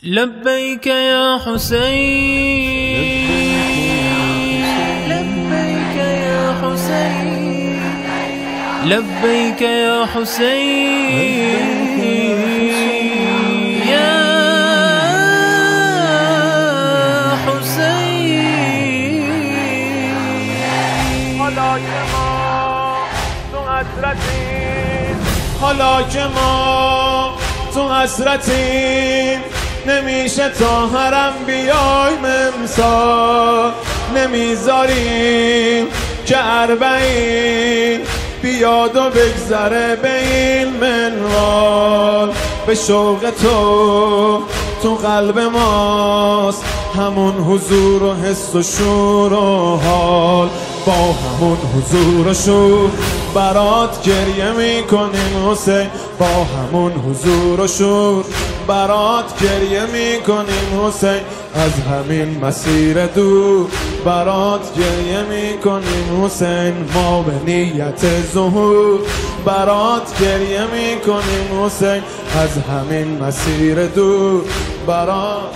لبيك يا حسين، لبيك يا حسين، لبيك يا حسين، يا حسين. حالا که ما تو حسرتیم، حالا که ما تو حسرتیم، نمیشه تا حرم بیایم امسال، نمیذاریم که اربعین بیاد و بگذره به این منوال. به شوق تو قلب ماست همون حضور و حس و شور و حال، با همون حضور و شور برات گریه میکنیم حسین، با همون حضور و شور برات گریه میکنیم حسین، از همین مسیر دور برات گریه میکنیم حسین، ما به نیت ظهور برات گریه میکنیم حسین، از همین مسیر دور برات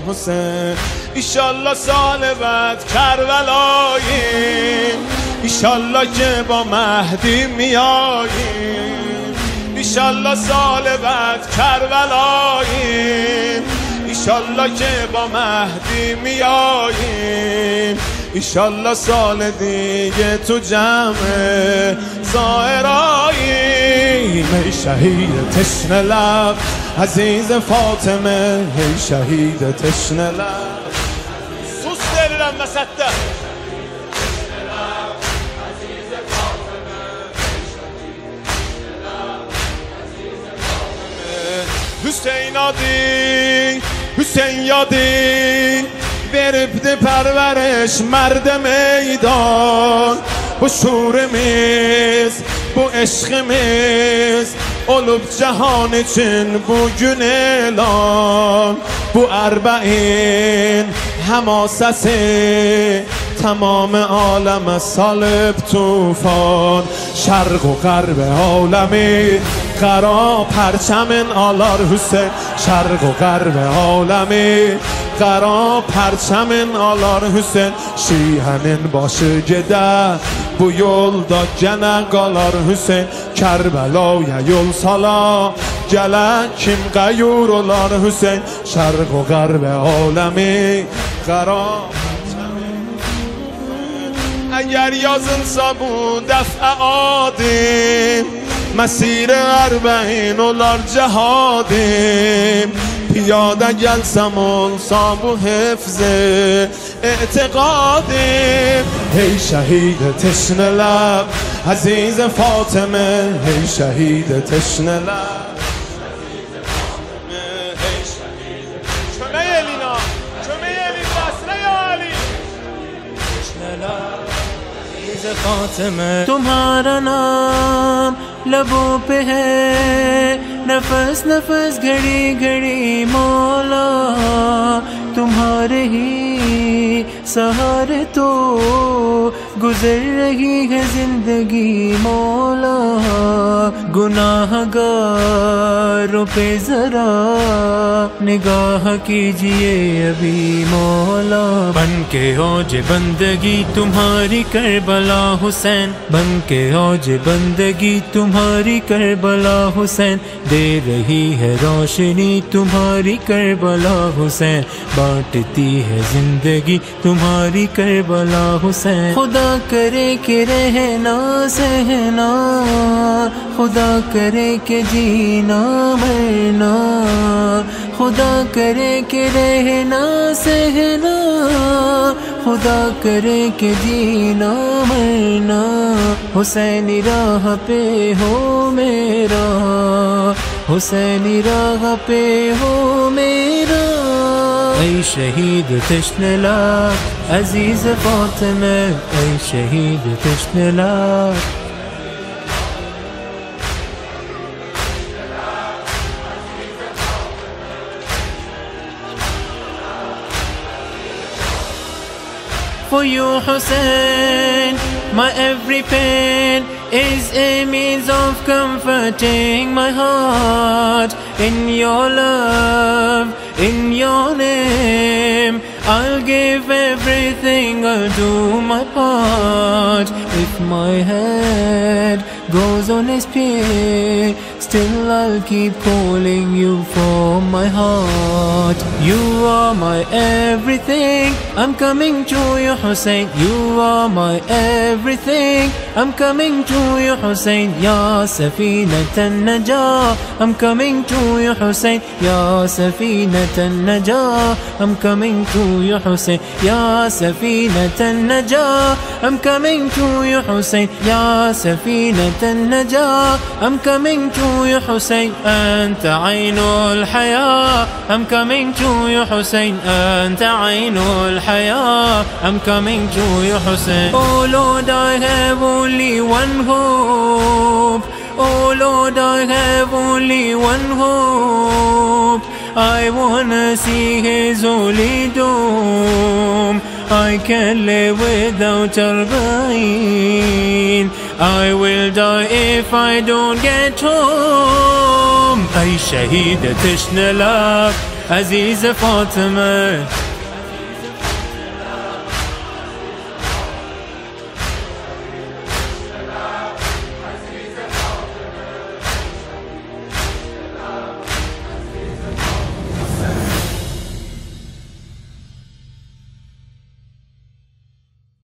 حسین. ایشالله سال بعد کربلاییم، ایشالله که با مهدی میاییم، ایشالله سال بعد کربلاییم، ایشالله که با مهدی میاییم، ایشالله سال دیگه تو جمع زائراییم. ای شهید تشنه لب عزیز فاطمه، ای شهید تشنه لب. sus deliren mesette. Hüseyin adı, Hüseyin yadı, veripdi perveriş merd meydan. Bu şuurimiz, bu eşkimiz olup cihan için bugün elan. Bu اربعین حماسه تمام عالم سالب طوفان، شرق و غرب عالمی قرا پرچم آلار حسین، شرق و غرب عالمی قرا پرچم آلار حسین. şihenin başı gede bu yolda gene qalar Hüseyin, Kərbəlaya yol sala gələn kim qayur olar Hüseyin, şərq o qərb aləmi qara. Əgər yazılsa bu dəfə adim, مسیر اربعین olar cehadim, piyade gelsem olsa bu حفظ اعتقادیم. ای شهید تشنه لب عزیز فاطمه، ای شهید تشنه لب. तुम्हारा नाम लबों पे है, नफस नफस घड़ी घड़ी मौला, तुम्हारे ही सहारे तो गुजर रही है जिंदगी मौला। गुनाहगारों पे जरा निगाह कीजिए अभी मौला। बन के औज बंदगी तुम्हारी करबला हुसैन, बन के औज बंदगी तुम्हारी करबला हुसैन, दे रही है रोशनी तुम्हारी करबला हुसैन, बांटती है जिंदगी तुम्हारी करबला हुसैन। खुदा करे कि रहना सहना, खुदा करे कि जीना मरना, खुदा करे कि रहना सहना, खुदा करे कि जीना मरना। हुसैनी राह पे हो मेरा, हुसैनी राह पे हो मेरा। ऐ शहीद तश्ने लब अजीज फातिमे, ऐ शहीद तश्ने लब। For you Hussein, my every pain is a means of comforting my heart. in your love, in your name. I'll give everything, I'll do my part. If my head goes on a spear, still I'll keep calling you from my heart. You are my everything, I'm coming to you, Hussein. You are my everything, I'm coming to you, Hussein. Ya Safinat al-Najah, I'm coming to you, Hussein. Ya Safinat al-Najah, I'm coming to you, Hussein. Ya Safinat al-Najah, I'm coming to you, Hussein. Ya Safinat al-Najah, I'm coming to you, Hussein. Anta aynul haya, I'm coming to you, Hussein. Anta aynul haya, I'm coming to you, Hussein. Oh Lord, I have only one hope. Oh Lord, I have only one hope. I wanna see His holy dome. I can't live without Arba'een. I will die if I don't get home. Ay shahida tishna lak, Aziza Fatima,